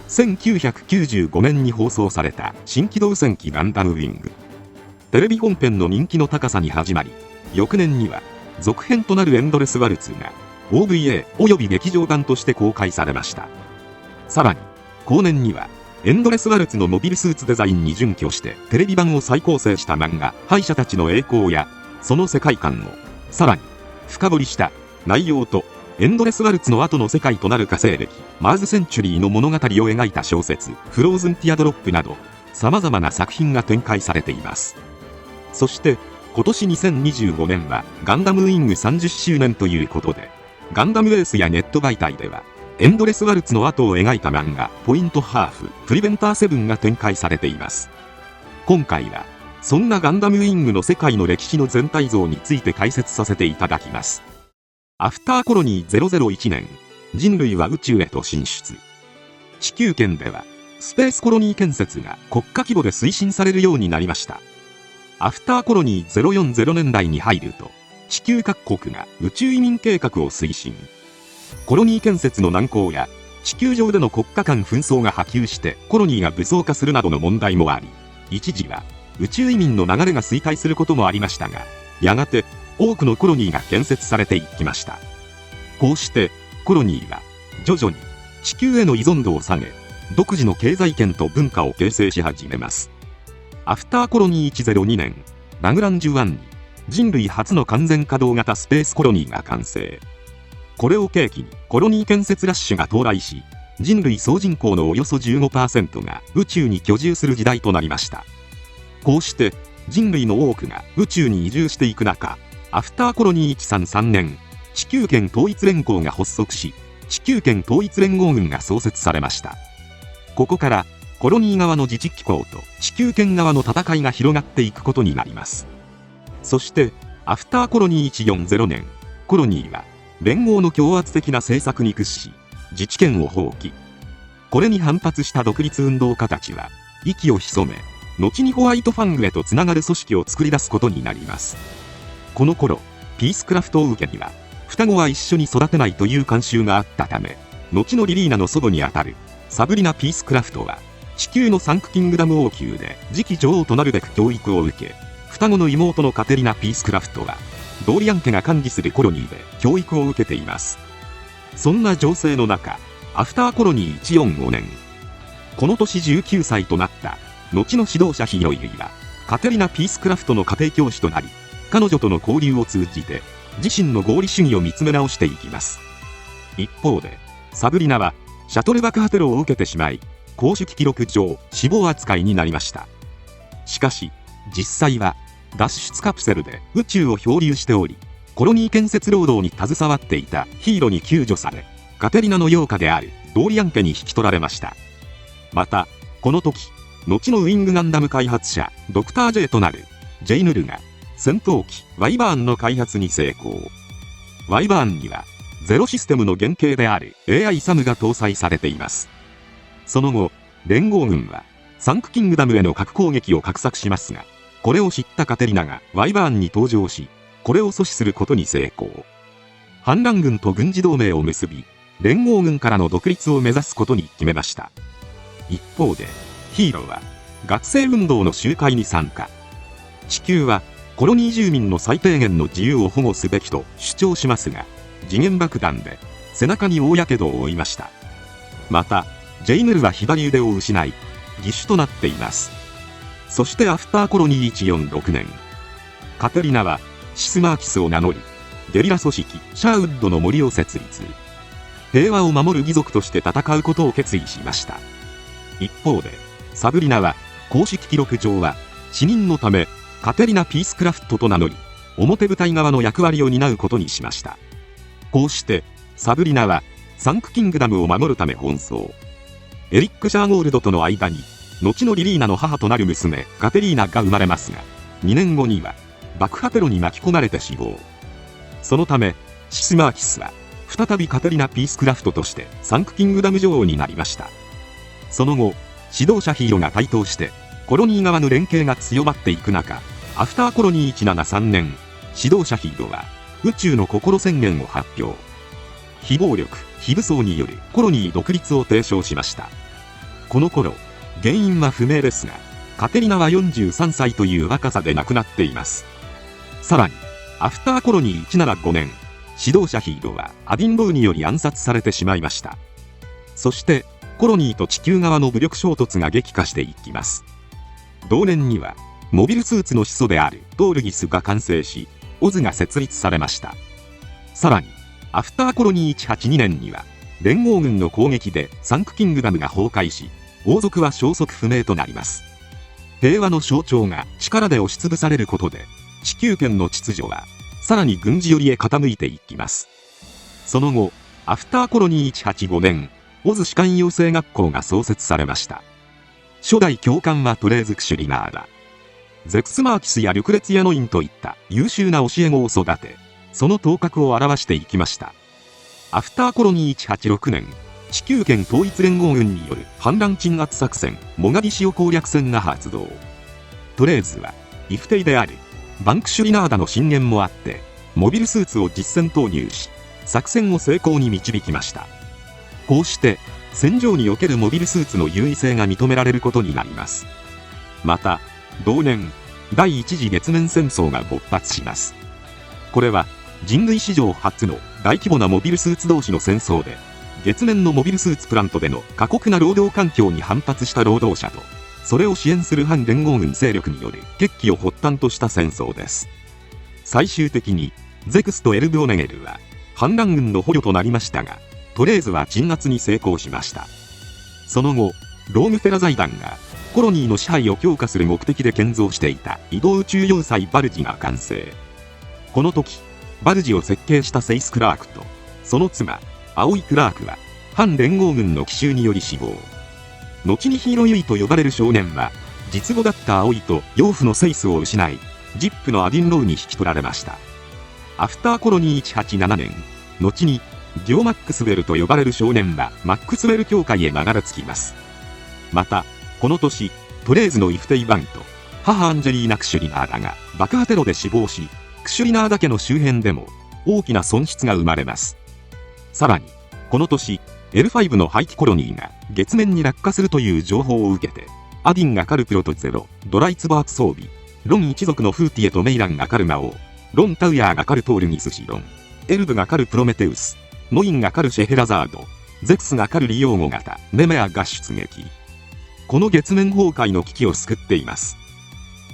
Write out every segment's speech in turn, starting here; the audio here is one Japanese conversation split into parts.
1995年に放送された新機動戦記ガンダムウィング。テレビ本編の人気の高さに始まり、翌年には続編となるエンドレスワルツが OVA および劇場版として公開されました。さらに後年にはエンドレスワルツのモビルスーツデザインに準拠してテレビ版を再構成した漫画敗者たちの栄光やその世界観をさらに深掘りした内容とエンドレスワルツの後の世界となる火星歴マーズセンチュリーの物語を描いた小説フローズンティアドロップなど様々な作品が展開されています。そして今年2025年はガンダムウィング30周年ということで、ガンダムエースやネット媒体ではエンドレスワルツの後を描いた漫画ポイントハーフプリベンター7が展開されています。今回はそんなガンダムウィングの世界の歴史の全体像について解説させていただきます。アフターコロニー001年、人類は宇宙へと進出。地球圏ではスペースコロニー建設が国家規模で推進されるようになりました。アフターコロニー040年代に入ると地球各国が宇宙移民計画を推進。コロニー建設の難航や地球上での国家間紛争が波及してコロニーが武装化するなどの問題もあり、一時は宇宙移民の流れが衰退することもありましたが、やがて多くのコロニーが建設されていきました。こうしてコロニーは徐々に地球への依存度を下げ、独自の経済圏と文化を形成し始めます。アフターコロニー102年、ラグランジュ1に人類初の完全稼働型スペースコロニーが完成。これを契機にコロニー建設ラッシュが到来し、人類総人口のおよそ 15% が宇宙に居住する時代となりました。こうして人類の多くが宇宙に移住していく中、アフターコロニー133年、地球圏統一連合が発足し、地球圏統一連合軍が創設されました。ここからコロニー側の自治機構と地球圏側の戦いが広がっていくことになります。そしてアフターコロニー140年、コロニーは連合の強圧的な政策に屈し、自治権を放棄。これに反発した独立運動家たちは息を潜め、後にホワイトファングへとつながる組織を作り出すことになります。この頃ピースクラフトを受けには双子は一緒に育てないという慣習があったため、後のリリーナの祖母にあたるサブリナ・ピースクラフトは地球のサンクキングダム王宮で次期女王となるべく教育を受け、双子の妹のカテリナ・ピースクラフトはドーリアン家が管理するコロニーで教育を受けています。そんな情勢の中、アフターコロニー145年、この年19歳となった後の指導者ヒロイはカテリナ・ピースクラフトの家庭教師となり、彼女との交流を通じて自身の合理主義を見つめ直していきます。一方でサブリナはシャトル爆破テロを受けてしまい、公式記録上死亡扱いになりました。しかし実際は脱出カプセルで宇宙を漂流しており、コロニー建設労働に携わっていたヒーロに救助され、カテリナの養家であるドーリアン家に引き取られました。またこの時、後のウィングガンダム開発者ドクター J となるジェイヌルが戦闘機ワイバーンの開発に成功。ワイバーンにはゼロシステムの原型である AI サムが搭載されています。その後連合軍はサンクキングダムへの核攻撃を画策しますが、これを知ったカテリナがワイバーンに登場し、これを阻止することに成功。反乱軍と軍事同盟を結び、連合軍からの独立を目指すことに決めました。一方でヒーローは学生運動の集会に参加。地球はコロニー住民の最低限の自由を保護すべきと主張しますが、時限爆弾で背中に大やけどを負いました。またジェイヌルは左腕を失い義手となっています。そしてアフターコロニー146年、カテリナはシスマーキスを名乗り、ゲリラ組織シャーウッドの森を設立。平和を守る義族として戦うことを決意しました。一方でサブリナは公式記録上は死人のためカテリナ・ピースクラフトと名乗り、表舞台側の役割を担うことにしました。こうしてサブリナはサンクキングダムを守るため奔走。エリック・シャーゴールドとの間に後のリリーナの母となる娘カテリーナが生まれますが、2年後には爆破テロに巻き込まれて死亡。そのためシスマーキスは再びカテリナ・ピースクラフトとしてサンクキングダム女王になりました。その後指導者ヒーローが台頭してコロニー側の連携が強まっていく中、アフターコロニー173年、指導者ヒーローは宇宙の心宣言を発表。非暴力非武装によるコロニー独立を提唱しました。この頃、原因は不明ですが、カテリナは43歳という若さで亡くなっています。さらに、アフターコロニー175年、指導者ヒーロはアディンローにより暗殺されてしまいました。そして、コロニーと地球側の武力衝突が激化していきます。同年には、モビルスーツの始祖であるトールギスが完成し、オズが設立されました。さらに、アフターコロニー182年には、連合軍の攻撃でサンクキングダムが崩壊し、王族は消息不明となります。平和の象徴が力で押しつぶされることで、地球圏の秩序は、さらに軍事寄りへ傾いていきます。その後、アフターコロニー185年、オズ士官養成学校が創設されました。初代教官はトレーズ・クシュリナーだ。ゼクスマーキスやリュクレツィアノインといった優秀な教え子を育て、その頭角を現していきました。アフターコロニー186年、地球圏統一連合軍による反乱鎮圧作戦、モガディシオ攻略戦が発動。トレーズは、イフテイである、バンクシュリナーダの進言もあって、モビルスーツを実戦投入し、作戦を成功に導きました。こうして、戦場におけるモビルスーツの優位性が認められることになります。また、同年、第一次月面戦争が勃発します。これは、人類史上初の大規模なモビルスーツ同士の戦争で、月面のモビルスーツプラントでの過酷な労働環境に反発した労働者と、それを支援する反連合軍勢力による決起を発端とした戦争です。最終的に、ゼクスとエルブオネゲルは、反乱軍の捕虜となりましたが、トレーズは鎮圧に成功しました。その後、ロームフェラ財団が、コロニーの支配を強化する目的で建造していた移動宇宙要塞バルジが完成。この時、バルジを設計したセイス・クラークと、その妻、アオイ・クラークは、反連合軍の奇襲により死亡。後にヒーローユイと呼ばれる少年は、実母だったアオイと養父のセイスを失い、ジップのアディンローに引き取られました。アフターコロニー187年、後に、デュオ・マックスウェルと呼ばれる少年はマックスウェル教会へ流れ着きます。また、この年、トレーズのイフテイバンと、母アンジェリーナ・クシュリナーダが爆破テロで死亡し、クシュリナーダ家の周辺でも大きな損失が生まれます。さらに、この年、L5 の廃棄コロニーが月面に落下するという情報を受けて、アディンが狩るプロトゼロ、ドライツバーツ装備、ロン一族のフーティエとメイランが狩る魔王、ロン・タウヤーが狩るトールギスシロン、エルブが狩るプロメテウス、ノインが狩るシェヘラザード、ゼクスが狩る利用語型、ネメアが出撃。この月面崩壊の危機を救っています。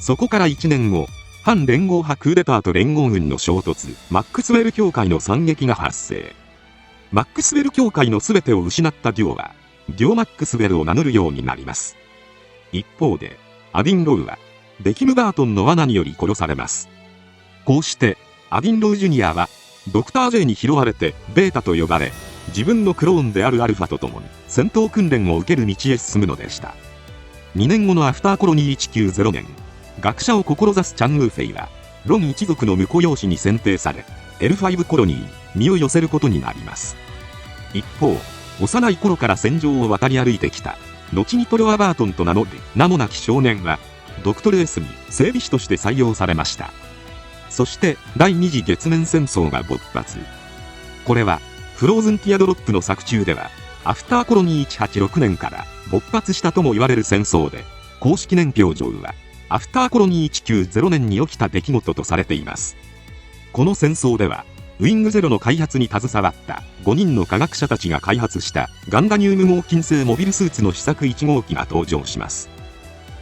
そこから1年後、反連合派クーデターと連合軍の衝突、マックスウェル教会の惨劇が発生。マックスウェル教会の全てを失ったデュオは、デュオ・マックスウェルを名乗るようになります。一方で、アディンロウは、デキム・バートンの罠により殺されます。こうして、アディンロウ・ジュニアは、ドクター J に拾われて、ベータと呼ばれ、自分のクローンであるアルファと共に、戦闘訓練を受ける道へ進むのでした。2年後のアフターコロニー190年、学者を志すチャン・ウーフェイは、ロン一族の婿養子に選定され、L5 コロニーに身を寄せることになります。一方、幼い頃から戦場を渡り歩いてきた、後にトロア・バートンと名乗る名もなき少年は、ドクトル S に整備士として採用されました。そして第二次月面戦争が勃発。これはフローズンティアドロップの作中ではアフターコロニー186年から勃発したとも言われる戦争で、公式年表上はアフターコロニー190年に起きた出来事とされています。この戦争ではウィングゼロの開発に携わった5人の科学者たちが開発したガンダニウム合金製モビルスーツの試作1号機が登場します。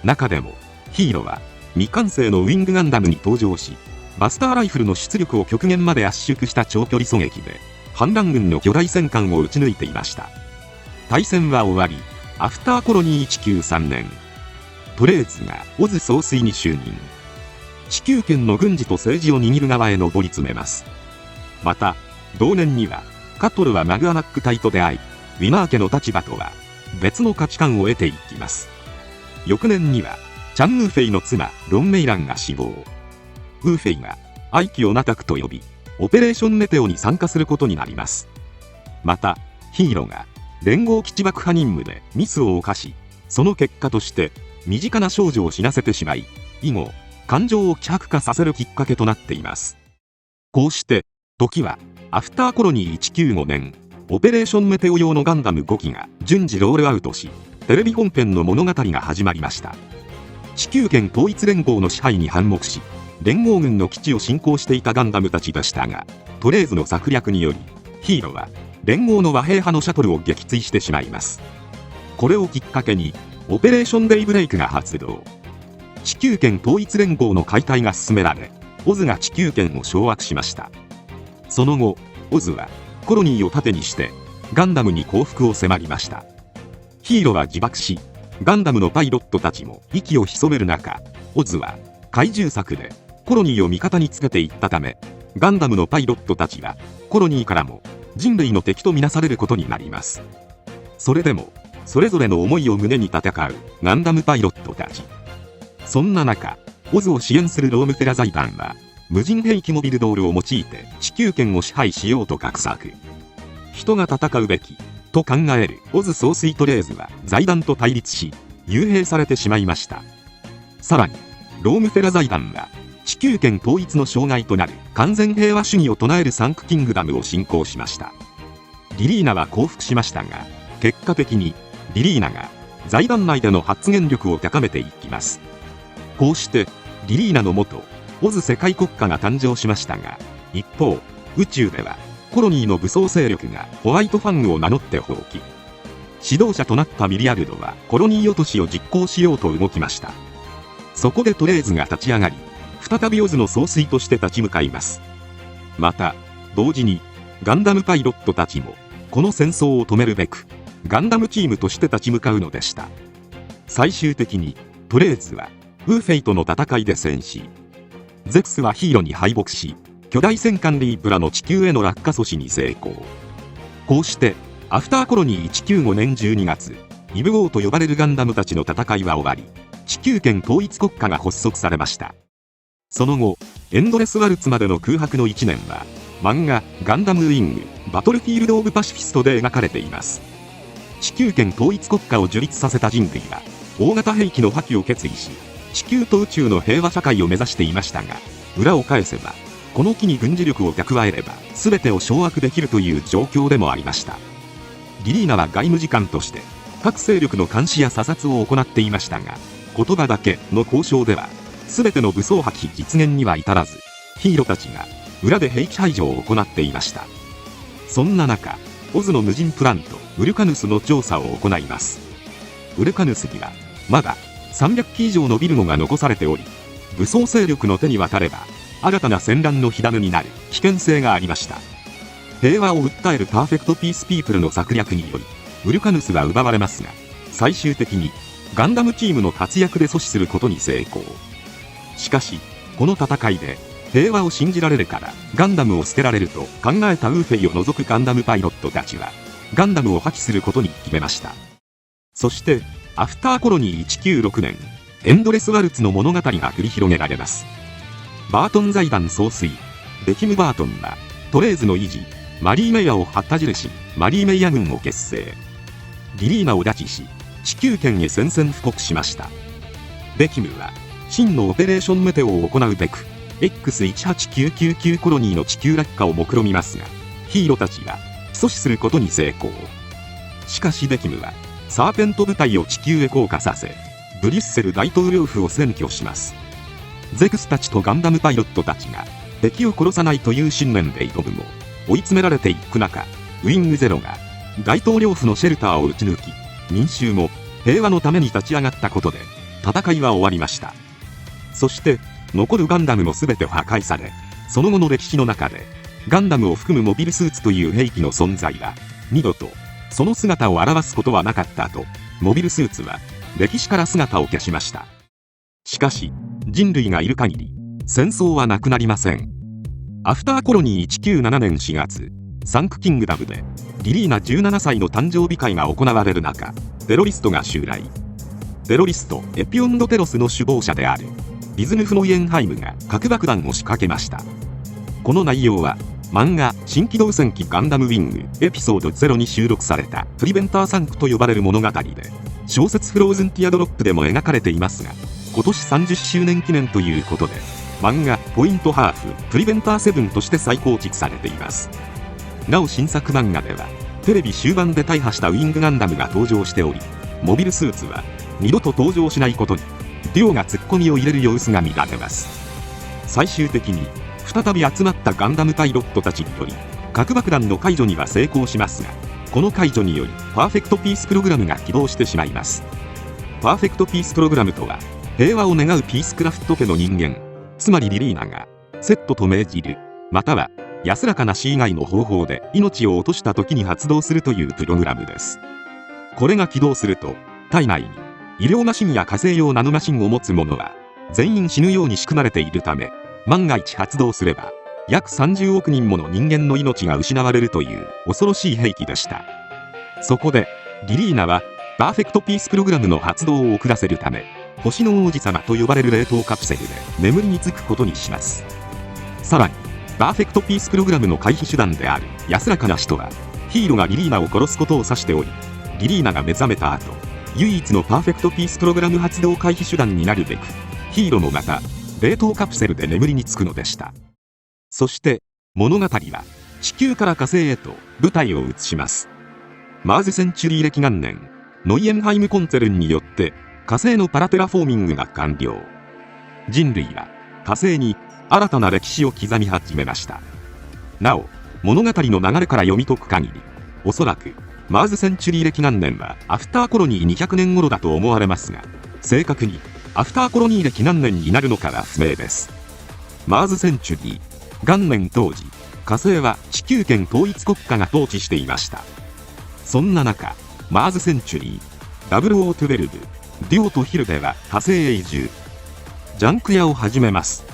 中でもヒーロは未完成のウィングガンダムに登場し、バスターライフルの出力を極限まで圧縮した長距離狙撃で反乱軍の巨大戦艦を撃ち抜いていました。大戦は終わり、アフターコロニー193年、トレーズがオズ総帥に就任。地球圏の軍事と政治を握る側へ上り詰めます。また、同年には、カトルはマグアナック隊と出会い、ウィマー家の立場とは別の価値観を得ていきます。翌年には、チャン・ウーフェイの妻、ロン・メイランが死亡。ウーフェイが、愛機をナタクと呼び、オペレーションメテオに参加することになります。また、ヒーロが、連合基地爆破任務でミスを犯し、その結果として、身近な少女を死なせてしまい、以後、感情を希薄化させるきっかけとなっています。こうして、時は、アフターコロニー195年、オペレーションメテオ用のガンダム5機が順次ロールアウトし、テレビ本編の物語が始まりました。地球圏統一連合の支配に反目し、連合軍の基地を侵攻していたガンダムたちでしたが、トレーズの策略によりヒーロは連合の和平派のシャトルを撃墜してしまいます。これをきっかけにオペレーションデイブレイクが発動。地球圏統一連合の解体が進められ、オズが地球圏を掌握しました。その後オズはコロニーを盾にしてガンダムに降伏を迫りました。ヒーロは自爆し、ガンダムのパイロットたちも息を潜める中、オズは怪獣策でコロニーを味方につけていったため、ガンダムのパイロットたちはコロニーからも人類の敵とみなされることになります。それでもそれぞれの思いを胸に戦うガンダムパイロットたち。そんな中、オズを支援するロームテラ財団は無人兵器モビルドールを用いて地球圏を支配しようと画策。人が戦うべきと考えるオズ総帥トレーズは財団と対立し、幽閉されてしまいました。さらにロームテラ財団は地球圏統一の障害となる完全平和主義を唱えるサンクキングダムを侵攻しました。リリーナは降伏しましたが、結果的にリリーナが財団内での発言力を高めていきます。こうしてリリーナのもとオズ世界国家が誕生しましたが、一方宇宙ではコロニーの武装勢力がホワイトファングを名乗って蜂起。指導者となったミリアルドはコロニー落としを実行しようと動きました。そこでトレーズが立ち上がり、再びオズの総帥として立ち向かいます。また同時にガンダムパイロットたちもこの戦争を止めるべくガンダムチームとして立ち向かうのでした。最終的にトレーズはウーフェイとの戦いで戦死。ゼクスはヒーロに敗北し、巨大戦艦リープラの地球への落下阻止に成功。こうしてアフターコロニー195年12月、イブ王と呼ばれるガンダムたちの戦いは終わり、地球圏統一国家が発足されました。その後エンドレスワルツまでの空白の1年は漫画ガンダムウィングバトルフィールド・オブ・パシフィストで描かれています。地球圏統一国家を樹立させた人類は大型兵器の破棄を決意し、地球と宇宙の平和社会を目指していましたが、裏を返せばこの機に軍事力を蓄えれば全てを掌握できるという状況でもありました。リリーナは外務次官として各勢力の監視や査察を行っていましたが、言葉だけの交渉では全ての武装破棄実現には至らず、ヒーローたちが裏で兵器排除を行っていました。そんな中、オズの無人プラントウルカヌスの調査を行います。ウルカヌスにはまだ300機以上のビルゴが残されており、武装勢力の手に渡れば新たな戦乱の火種になる危険性がありました。平和を訴えるパーフェクトピースピープルの策略によりウルカヌスは奪われますが、最終的にガンダムチームの活躍で阻止することに成功。しかしこの戦いで平和を信じられるからガンダムを捨てられると考えたウーフェイを除くガンダムパイロットたちはガンダムを破棄することに決めました。そしてアフターコロニー196年、エンドレスワルツの物語が繰り広げられます。バートン財団総帥ベキム・バートンはトレーズの維持、マリー・メイヤを旗印マリー・メイヤ軍を結成。リリーナを拉致し地球圏へ宣戦布告しました。ベキムは真のオペレーションメテオを行うべく X18999 コロニーの地球落下を目論みますが、ヒーローたちは阻止することに成功。しかしベキムはサーペント部隊を地球へ降下させ、ブリュッセル大統領府を占拠します。ゼクスたちとガンダムパイロットたちが敵を殺さないという信念で挑むも、追い詰められていく中、ウィングゼロが大統領府のシェルターを撃ち抜き、民衆も平和のために立ち上がったことで戦いは終わりました。そして残るガンダムも全て破壊され、その後の歴史の中でガンダムを含むモビルスーツという兵器の存在は二度とその姿を表すことはなかったと、モビルスーツは歴史から姿を消しました。しかし人類がいる限り戦争はなくなりません。アフターコロニー197年4月、サンクキングダムでリリーナ17歳の誕生日会が行われる中、テロリストが襲来。テロリストエピオンドテロスの首謀者であるビズヌフノイエンハイムが核爆弾を仕掛けました。この内容は漫画新機動戦記ガンダムウィングエピソード0に収録されたプリベンターサンクと呼ばれる物語で、小説フローズンティアドロップでも描かれていますが、今年30周年記念ということで漫画ポイントハーフプリベンター7として再構築されています。なお新作漫画ではテレビ終盤で大破したウィングガンダムが登場しており、モビルスーツは二度と登場しないことにデュオがツッコミを入れる様子が見られます。最終的に再び集まったガンダムパイロットたちにより核爆弾の解除には成功しますが、この解除によりパーフェクトピースプログラムが起動してしまいます。パーフェクトピースプログラムとは、平和を願うピースクラフト家の人間、つまりリリーナがセットと命じる、または安らかな死以外の方法で命を落とした時に発動するというプログラムです。これが起動すると、体内に医療マシンや火星用ナノマシンを持つ者は全員死ぬように仕組まれているため、万が一発動すれば約30億人もの人間の命が失われるという恐ろしい兵器でした。そこでリリーナはパーフェクトピースプログラムの発動を遅らせるため、星の王子様と呼ばれる冷凍カプセルで眠りにつくことにします。さらにパーフェクトピースプログラムの回避手段である安らかな死とは、ヒーロがリリーナを殺すことを指しており、リリーナが目覚めた後、唯一のパーフェクトピースプログラム発動回避手段になるべく、ヒーロもまた冷凍カプセルで眠りにつくのでした。そして物語は地球から火星へと舞台を移します。マーズセンチュリー暦元年、ノイエンハイムコンツェルンによって火星のパラテラフォーミングが完了。人類は火星に新たな歴史を刻み始めました。なお物語の流れから読み解く限り、おそらくマーズセンチュリー暦元年はアフターコロニー200年頃だと思われますが、正確にアフターコロニー暦何年になるのかは不明です。マーズセンチュリー元年当時、火星は地球圏統一国家が統治していました。そんな中、マーズセンチュリー0012デュオとヒルベは火星へ移住、ジャンク屋を始めます。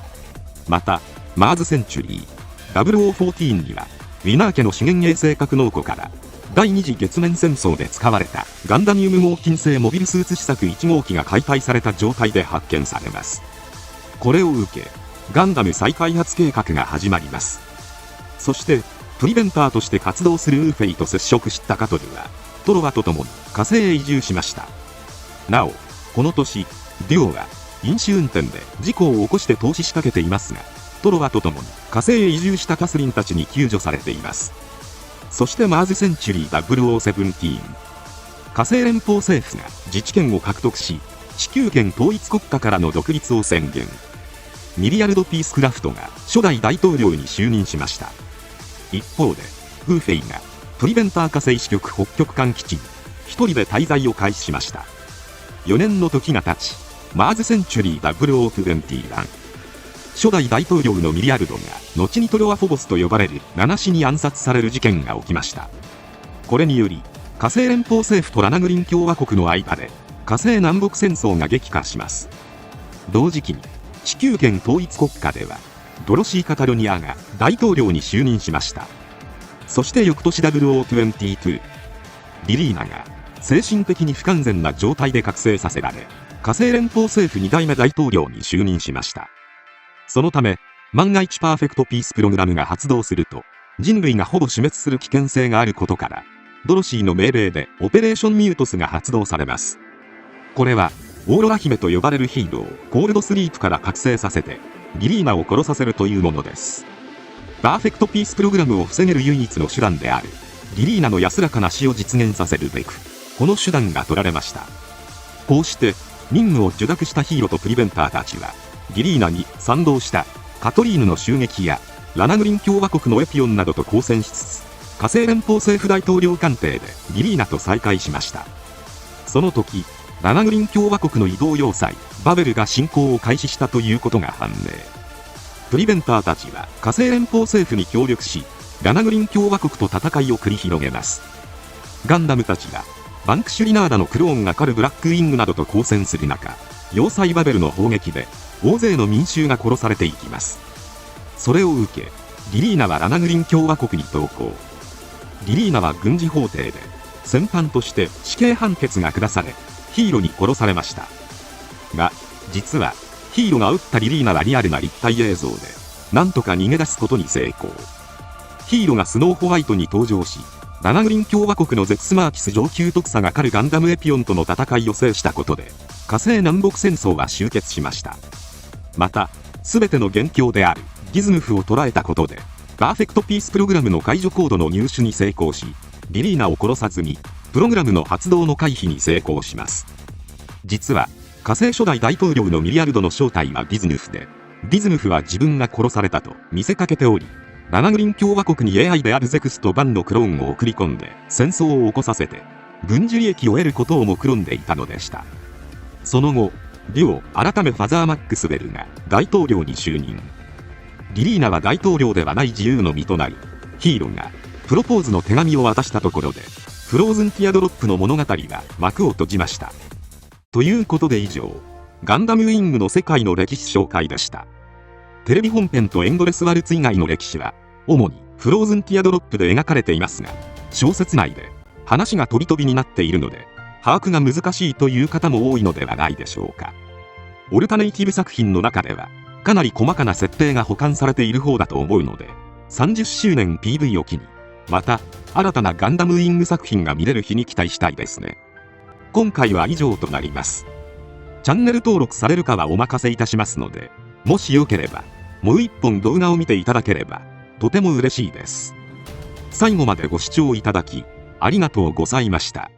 またマーズセンチュリー0014にはウィナー家の資源衛星格納庫から第二次月面戦争で使われたガンダニウム合金製モビルスーツ試作1号機が解体された状態で発見されます。これを受けガンダム再開発計画が始まります。そしてプリベンターとして活動するウーフェイと接触したカトルはトロワと共に火星へ移住しました。なおこの年デュオは飲酒運転で事故を起こして凍死しかけていますが、トロワと共に火星へ移住したカスリンたちに救助されています。そしてマーズセンチュリー0017、火星連邦政府が自治権を獲得し、地球圏統一国家からの独立を宣言。ミリアルド・ピースクラフトが初代大統領に就任しました。一方でウーフェイがプリベンター火星支局北極間基地に一人で滞在を開始しました。4年の時が経ち、マーズセンチュリー0021、初代大統領のミリアルドが後にトロワフォボスと呼ばれる七死に暗殺される事件が起きました。これにより火星連邦政府とラナグリン共和国の間で火星南北戦争が激化します。同時期に地球圏統一国家ではドロシー・カタロニアが大統領に就任しました。そして翌年0022、リリーナが精神的に不完全な状態で覚醒させられ、火星連邦政府2代目大統領に就任しました。そのため万が一パーフェクトピースプログラムが発動すると人類がほぼ死滅する危険性があることから、ドロシーの命令でオペレーションミュートスが発動されます。これはオーロラ姫と呼ばれるヒーローコールドスリープから覚醒させてリリーナを殺させるというものです。パーフェクトピースプログラムを防げる唯一の手段であるリリーナの安らかな死を実現させるべく、この手段が取られました。こうして任務を受諾したヒーローとプリベンターたちはリリーナに賛同したカトリーヌの襲撃やラナグリン共和国のエピオンなどと交戦しつつ、火星連邦政府大統領官邸でリリーナと再会しました。その時ラナグリン共和国の移動要塞バベルが侵攻を開始したということが判明。プリベンターたちは火星連邦政府に協力し、ラナグリン共和国と戦いを繰り広げます。ガンダムたちがバンクシュリナーダのクローンが狩るブラックウィングなどと交戦する中、要塞バベルの砲撃で大勢の民衆が殺されていきます。それを受けリリーナはラナグリン共和国に投降。リリーナは軍事法廷で戦犯として死刑判決が下され、ヒーロに殺されました。が実はヒーロが撃ったリリーナはリアルな立体映像でなんとか逃げ出すことに成功。ヒーロがスノーホワイトに登場し、ラナグリン共和国のゼツスマーキス上級特佐が狩るガンダムエピオンとの戦いを制したことで火星南北戦争は終結しました。また全ての元凶であるギズムフを捕らえたことでパーフェクトピースプログラムの解除コードの入手に成功し、リリーナを殺さずにプログラムの発動の回避に成功します。実は、火星初代大統領のミリアルドの正体はディズヌフで、ディズヌフは自分が殺されたと見せかけており、ラナグリン共和国に AI であるゼクスとバンのクローンを送り込んで戦争を起こさせて、軍事利益を得ることを目論んでいたのでした。その後、デュオ改めファザー・マックスウェルが大統領に就任。リリーナは大統領ではない自由の身となり、ヒーロがプロポーズの手紙を渡したところで、フローズンティアドロップの物語が幕を閉じました。ということで以上、ガンダムウィングの世界の歴史紹介でした。テレビ本編とエンドレスワルツ以外の歴史は、主にフローズンティアドロップで描かれていますが、小説内で話が飛び飛びになっているので、把握が難しいという方も多いのではないでしょうか。オルタネイティブ作品の中では、かなり細かな設定が保管されている方だと思うので、30周年 PV を機に、また新たなガンダムウィング作品が見れる日に期待したいですね。今回は以上となります。チャンネル登録されるかはお任せいたしますので、もしよければ、もう一本動画を見ていただければ、とても嬉しいです。最後までご視聴いただき、ありがとうございました。